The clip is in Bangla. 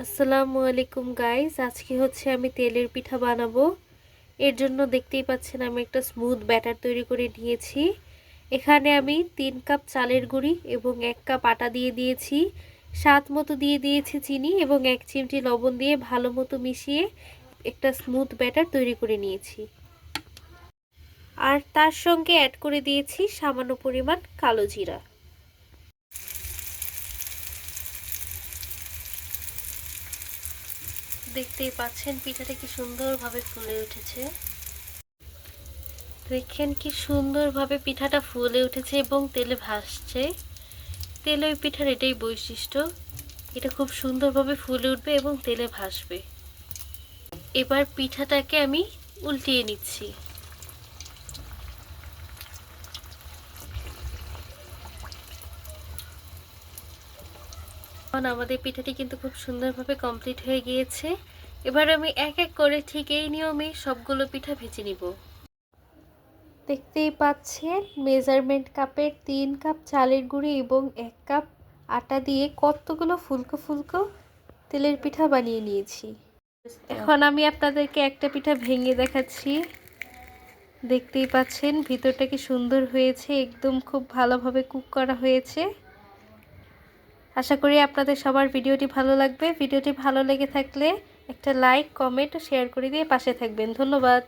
আসসালামু আলাইকুম গাইস, আজকে হচ্ছে আমি তেলের পিঠা বানাবো। এর জন্য দেখতেই পাচ্ছেন আমি একটা স্মুথ ব্যাটার তৈরি করে নিয়েছি। এখানে আমি 3 কাপ চালের গুঁড়ি এবং 1 কাপ আটা দিয়ে দিয়েছি, স্বাদ মতো দিয়ে দিয়েছি চিনি এবং 1 চিমটি লবণ দিয়ে ভালো মতো মিশিয়ে একটা স্মুথ ব্যাটার তৈরি করে নিয়েছি। আর তার সঙ্গে অ্যাড করে দিয়েছি সামান্য পরিমাণ কালো জিরা। দেখতেই পাচ্ছেন পিঠাটা কি সুন্দরভাবে ফুলে উঠেছে। দেখেন কি সুন্দরভাবে পিঠাটা ফুলে উঠেছে এবং তেলে ভাসছে। তেলের পিঠার এটাই বৈশিষ্ট্য, এটা খুব সুন্দরভাবে ফুলে উঠবে এবং তেলে ভাসবে। এবার পিঠাটাকে আমি উল্টিয়ে নিচ্ছি। এখন আমাদের পিঠাটি কিন্তু খুব সুন্দরভাবে কমপ্লিট হয়ে গিয়েছে। এবার আমি এক এক করে ঠিক এই নিয়মে সবগুলো পিঠা ভেজে নিব। দেখতেই পাচ্ছেন মেজারমেন্ট কাপের 3 কাপ চালের গুঁড়ি এবং 1 কাপ আটা দিয়ে কতগুলো ফুলকো ফুলকো তেলের পিঠা বানিয়ে নিয়েছি। এখন আমি আপনাদেরকে একটা পিঠা ভেঙে দেখাচ্ছি। দেখতেই পাচ্ছেন ভিতরটা কি সুন্দর হয়েছে, একদম খুব ভালোভাবে কুক করা হয়েছে। আশা করি আপনাদের সবার ভিডিওটি ভালো লাগবে। ভিডিওটি ভালো লেগে থাকলে একটা লাইক, কমেন্ট ও শেয়ার করে দিয়ে পাশে থাকবেন। ধন্যবাদ।